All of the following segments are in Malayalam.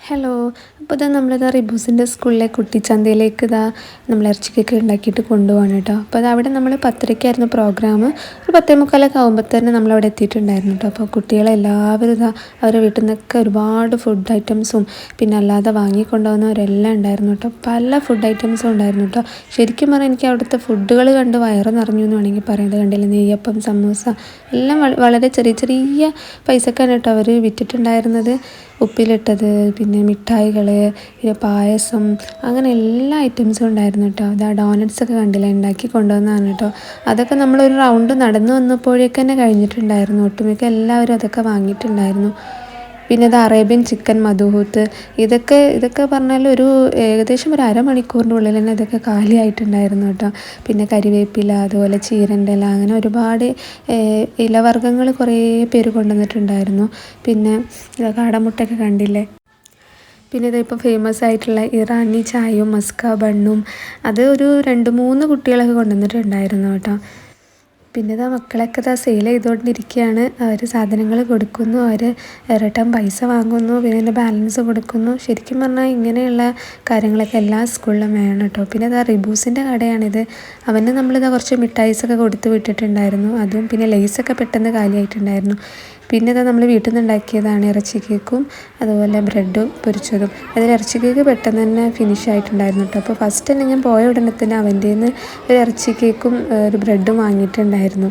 ഹലോ. അപ്പോൾ ഇതാ നമ്മളിതാ റിബൂസിൻ്റെ സ്കൂളിലെ കുട്ടിച്ചന്തയിലേക്ക് ഇതാ നമ്മൾ ഇറച്ചിക്കൊക്കെ ഉണ്ടാക്കിയിട്ട് കൊണ്ടുപോകണം കേട്ടോ. അപ്പോൾ അത് അവിടെ നമ്മൾ 10:30-ക്കായിരുന്നു പ്രോഗ്രാം. ഒരു 10:45 ആകുമ്പോൾ തന്നെ നമ്മളവിടെ എത്തിയിട്ടുണ്ടായിരുന്നു കേട്ടോ. അപ്പോൾ കുട്ടികളെല്ലാവരും ഇതാ അവരുടെ വീട്ടിൽ നിന്നൊക്കെ ഒരുപാട് ഫുഡ് ഐറ്റംസും പിന്നെ അല്ലാതെ വാങ്ങിക്കൊണ്ടുപോകുന്നവരെല്ലാം ഉണ്ടായിരുന്നു കേട്ടോ. പല ഫുഡ് ഐറ്റംസും ഉണ്ടായിരുന്നു കേട്ടോ. ശരിക്കും പറഞ്ഞാൽ എനിക്ക് അവിടുത്തെ ഫുഡുകൾ കണ്ട് വയറ് നിറഞ്ഞു എന്ന് വേണമെങ്കിൽ പറയുന്നത്. കണ്ടില്ല, നെയ്യപ്പം, സമൂസ എല്ലാം വളരെ ചെറിയ ചെറിയ പൈസക്കാണ് കേട്ടോ അവർ വിറ്റിട്ടുണ്ടായിരുന്നത്. ഉപ്പിലിട്ടത്, പിന്നെ മിഠായികൾ, പിന്നെ പായസം, അങ്ങനെ എല്ലാ ഐറ്റംസും ഉണ്ടായിരുന്നു കേട്ടോ. അത് ഡോനറ്റ്സൊക്കെ കണ്ടില്ല, ഉണ്ടാക്കി കൊണ്ടുവന്നതാണ് കേട്ടോ. അതൊക്കെ നമ്മളൊരു റൗണ്ട് നടന്നു വന്നപ്പോഴേക്ക് തന്നെ കഴിഞ്ഞിട്ടുണ്ടായിരുന്നു. ഒട്ടുമിക്ക എല്ലാവരും അതൊക്കെ വാങ്ങിയിട്ടുണ്ടായിരുന്നു. പിന്നെ ഇത് അറേബ്യൻ ചിക്കൻ മധുഹൂത്ത്, ഇതൊക്കെ പറഞ്ഞാൽ ഏകദേശം ഒരു അരമണിക്കൂറിൻ്റെ ഉള്ളിൽ തന്നെ ഇതൊക്കെ കാലിയായിട്ടുണ്ടായിരുന്നു കേട്ടോ. പിന്നെ കരിവേപ്പില, അതുപോലെ ചീരൻ്റെ ഇല, അങ്ങനെ ഒരുപാട് ഇലവർഗ്ഗങ്ങൾ കുറേ പേര് കൊണ്ടുവന്നിട്ടുണ്ടായിരുന്നു. പിന്നെ കാടമുട്ടയൊക്കെ കണ്ടില്ലേ. പിന്നെ ഇതിപ്പോൾ ഫേമസ് ആയിട്ടുള്ള ഇറാനി ചായയും മസ്ക ബണ്ണും അത് ഒരു 2-3 കുട്ടികളൊക്കെ കൊണ്ടുവന്നിട്ടുണ്ടായിരുന്നു കേട്ടോ. പിന്നെ ഇതാ മക്കളൊക്കെ ഇതാ സെയിൽ ചെയ്തുകൊണ്ടിരിക്കുകയാണ്. അവർ സാധനങ്ങൾ കൊടുക്കുന്നു, അവർ റിട്ടേൺ പൈസ വാങ്ങുന്നു, പിന്നെ അതിൻ്റെ ബാലൻസ് കൊടുക്കുന്നു. ശരിക്കും പറഞ്ഞാൽ ഇങ്ങനെയുള്ള കാര്യങ്ങളൊക്കെ എല്ലാ സ്കൂളിലും വേണം കേട്ടോ. പിന്നെ ഇതാ റിബൂസിൻ്റെ കടയാണിത്. അവന് നമ്മളിതാ കുറച്ച് മിഠായിസൊക്കെ കൊടുത്ത് വിട്ടിട്ടുണ്ടായിരുന്നു. അതും പിന്നെ ലേസൊക്കെ പെട്ടെന്ന് കാലിയായിട്ടുണ്ടായിരുന്നു. പിന്നെ ഇതാ നമ്മൾ വീട്ടിൽ നിന്ന് ഉണ്ടാക്കിയതാണ് ഇറച്ചി കേക്കും അതുപോലെ ബ്രെഡും പൊരിച്ചതും. അതിൽ ഇറച്ചി കേക്ക് പെട്ടെന്ന് തന്നെ ഫിനിഷ് ആയിട്ടുണ്ടായിരുന്നു കേട്ടോ. അപ്പോൾ ഫസ്റ്റ് തന്നെ ഞാൻ പോയ ഉടനെ തന്നെ അവൻ്റെ നിന്ന് ഒരു ഇറച്ചി കേക്കും ഒരു ബ്രെഡും വാങ്ങിയിട്ടുണ്ടായിരുന്നു.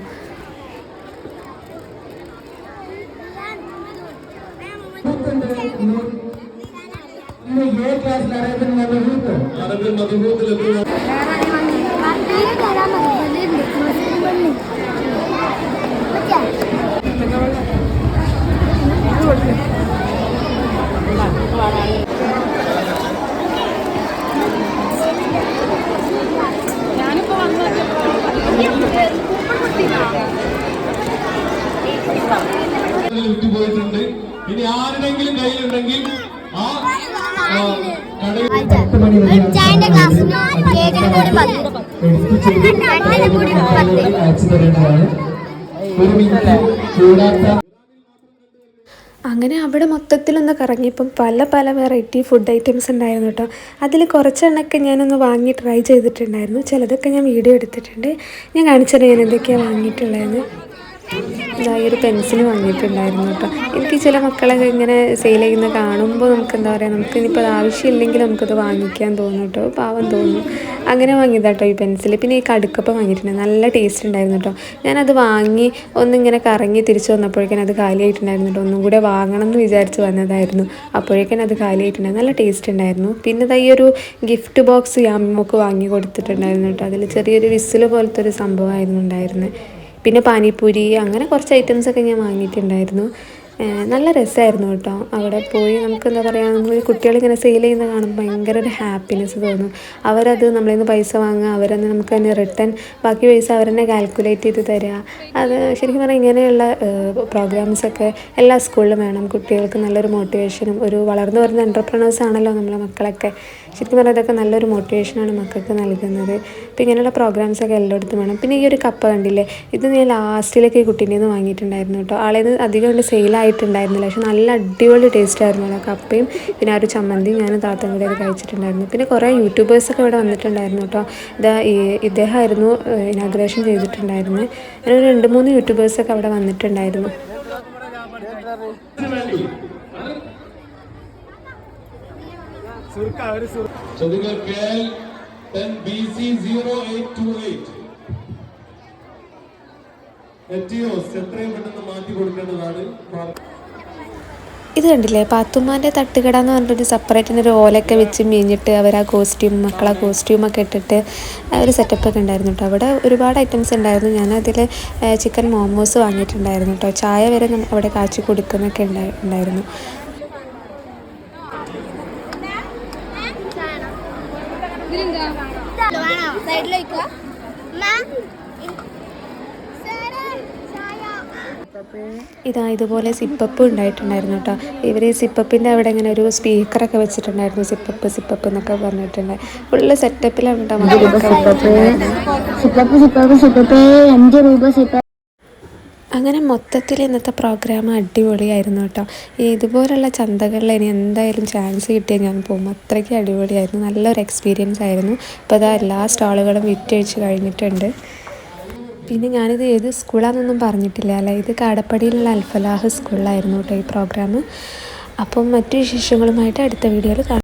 വിട്ടുപോയിട്ടുണ്ട്. ഇനി ആരുടെങ്കിലും കയ്യിലുണ്ടെങ്കിൽ ആ അങ്ങനെ അവിടെ മൊത്തത്തിലൊന്ന് കറങ്ങിയപ്പം പല പല വെറൈറ്റി ഫുഡ് ഐറ്റംസ് ഉണ്ടായിരുന്നു കേട്ടോ. അതിൽ കുറച്ചെണ്ണമൊക്കെ ഞാനൊന്ന് വാങ്ങി ട്രൈ ചെയ്തിട്ടുണ്ടായിരുന്നു. ചിലതൊക്കെ ഞാൻ വീഡിയോ എടുത്തിട്ടുണ്ട്. ഞാൻ കാണിച്ചത് ഞാൻ എന്തൊക്കെയാണ് വാങ്ങിയിട്ടുള്ളതെന്ന്. ഈ ഒരു പെൻസിൽ വാങ്ങിയിട്ടുണ്ടായിരുന്നു കേട്ടോ. എനിക്ക് ചില മക്കളൊക്കെ ഇങ്ങനെ സെയിൽ ചെയ്യുന്ന കാണുമ്പോൾ നമുക്ക് എന്താ പറയുക, നമുക്ക് ഇനിയിപ്പോൾ അത് ആവശ്യമില്ലെങ്കിൽ നമുക്കത് വാങ്ങിക്കാൻ തോന്നും കേട്ടോ. പാവം തോന്നും. അങ്ങനെ വാങ്ങിയതാട്ടോ ഈ പെൻസിൽ. പിന്നെ ഈ കടുക്കപ്പം വാങ്ങിയിട്ടുണ്ട്, നല്ല ടേസ്റ്റ് ഉണ്ടായിരുന്നു കേട്ടോ. ഞാനത് വാങ്ങി ഒന്നിങ്ങനെ കറങ്ങി തിരിച്ചു വന്നപ്പോഴേക്കും അത് കാലിയായിട്ടുണ്ടായിരുന്നു കേട്ടോ. ഒന്നും കൂടെ വാങ്ങണം എന്ന് വിചാരിച്ച് വന്നതായിരുന്നു. അപ്പോഴേക്കും അത് കാലിയായിട്ടുണ്ടായിരുന്നു. നല്ല ടേസ്റ്റ് ഉണ്ടായിരുന്നു. പിന്നെ ഈ ഒരു ഗിഫ്റ്റ് ബോക്സ് യാമിമോക്ക് വാങ്ങി കൊടുത്തിട്ടുണ്ടായിരുന്നു കേട്ടോ. അതിൽ ചെറിയൊരു വിസിൽ പോലത്തെ ഒരു സംഭവമായിരുന്നു ഉണ്ടായിരുന്നത്. പിന്നെ പാനിപ്പൂരി, അങ്ങനെ കുറച്ച് ഐറ്റംസൊക്കെ ഞാൻ വാങ്ങിയിട്ടുണ്ടായിരുന്നു. നല്ല രസമായിരുന്നു കേട്ടോ. അവിടെ പോയി നമുക്ക് എന്താ പറയുക, നമ്മൾ കുട്ടികളിങ്ങനെ സെയിൽ ചെയ്യുന്ന കാണുമ്പോൾ ഭയങ്കര ഒരു ഹാപ്പിനെസ് തോന്നും. അവരത് നമ്മളിൽ നിന്ന് പൈസ വാങ്ങുക, അവരന്ന് നമുക്ക് തന്നെ റിട്ടേൺ ബാക്കി പൈസ അവരെന്നെ കാൽക്കുലേറ്റ് ചെയ്ത് തരിക. അത് ശരിക്കും പറഞ്ഞാൽ ഇങ്ങനെയുള്ള പ്രോഗ്രാംസൊക്കെ എല്ലാ സ്കൂളിലും വേണം. കുട്ടികൾക്ക് നല്ലൊരു മോട്ടിവേഷനും, ഒരു വളർന്നു വരുന്ന എൻ്റർപ്രണേഴ്സ് ആണല്ലോ നമ്മളെ മക്കളൊക്കെ. ശരിക്കും പറഞ്ഞാൽ ഇതൊക്കെ നല്ലൊരു മോട്ടിവേഷനാണ് മക്കൾക്ക് നൽകുന്നത്. അപ്പോൾ ഇങ്ങനെയുള്ള പ്രോഗ്രാംസൊക്കെ എല്ലായിടത്തും വേണം. പിന്നെ ഈ ഒരു കപ്പ കണ്ടില്ലേ, ഇത് ഞാൻ ലാസ്റ്റിലേക്ക് ഈ കുട്ടീൻ്റെ നിന്ന് വാങ്ങിയിട്ടുണ്ടായിരുന്നു കേട്ടോ. ആളേത് അധികം കൊണ്ട് സെയിലായിട്ടുണ്ടായിരുന്നില്ല, പക്ഷെ നല്ല അടിപൊളി ടേസ്റ്റ് ആയിരുന്നു ആ കപ്പയും പിന്നെ ആ ഒരു ചമ്മന്തിയും ഞാൻ താത്തയും കൂടെ അത് കഴിച്ചിട്ടുണ്ടായിരുന്നു. പിന്നെ കുറേ യൂട്യൂബേഴ്സൊക്കെ ഇവിടെ വന്നിട്ടുണ്ടായിരുന്നു കേട്ടോ. ഇദ്ദേഹമായിരുന്നു ഇനാഗ്രേഷൻ ചെയ്തിട്ടുണ്ടായിരുന്നത്. അങ്ങനെ 2-3 യൂട്യൂബേഴ്സൊക്കെ അവിടെ വന്നിട്ടുണ്ടായിരുന്നു. ഇത് കണ്ടില്ലേ, പാത്തുമ്മാൻ്റെ തട്ടുകട എന്ന് പറഞ്ഞിട്ടൊരു സെപ്പറേറ്റിനൊരു ഓലൊക്കെ വെച്ച് മീഞ്ഞിട്ട് അവർ ആ കോസ്റ്റ്യൂം, മക്കളെ കോസ്റ്റ്യൂമൊക്കെ ഇട്ടിട്ട് ഒരു സെറ്റപ്പൊക്കെ ഉണ്ടായിരുന്നു കേട്ടോ. അവിടെ ഒരുപാട് ഐറ്റംസ് ഉണ്ടായിരുന്നു. ഞാനതിൽ ചിക്കൻ മോമോസ് വാങ്ങിയിട്ടുണ്ടായിരുന്നു കേട്ടോ. ചായ വരെ അവിടെ കാച്ചി കൊടുക്കുന്നൊക്കെ ഉണ്ടായിരുന്നു. ഇതുപോലെ സിപ്പപ്പ് ഉണ്ടായിട്ടുണ്ടായിരുന്നു കേട്ടോ. ഇവർ സിപ്പപ്പിൻ്റെ അവിടെ ഇങ്ങനെ ഒരു സ്പീക്കറൊക്കെ വെച്ചിട്ടുണ്ടായിരുന്നു. സിപ്പപ്പ് എന്നൊക്കെ പറഞ്ഞിട്ടുണ്ട്. ഫുള്ള് സെറ്റപ്പിലാണ് കേട്ടോ. അങ്ങനെ മൊത്തത്തിൽ ഇന്നത്തെ പ്രോഗ്രാം അടിപൊളിയായിരുന്നു കേട്ടോ. ഇതുപോലുള്ള ചന്തകളിൽ ഇനി എന്തായാലും ചാൻസ് കിട്ടിയാൽ ഞാൻ പോകും. അത്രയ്ക്ക് അടിപൊളിയായിരുന്നു, നല്ലൊരു എക്സ്പീരിയൻസ് ആയിരുന്നു. ഇപ്പോൾ അതാ എല്ലാ സ്റ്റാളുകളും വിറ്റഴിച്ച് കഴിഞ്ഞിട്ടുണ്ട്. പിന്നെ ഞാനിത് ഏത് സ്കൂളാണെന്നൊന്നും പറഞ്ഞിട്ടില്ല അല്ലേ, ഇത് കാടപ്പടിയിലുള്ള അൽഫലാഹ് സ്കൂളിലായിരുന്നു കേട്ടോ ഈ പ്രോഗ്രാം. അപ്പം മറ്റു വിശേഷങ്ങളുമായിട്ട് അടുത്ത വീഡിയോയിൽ കാണാം.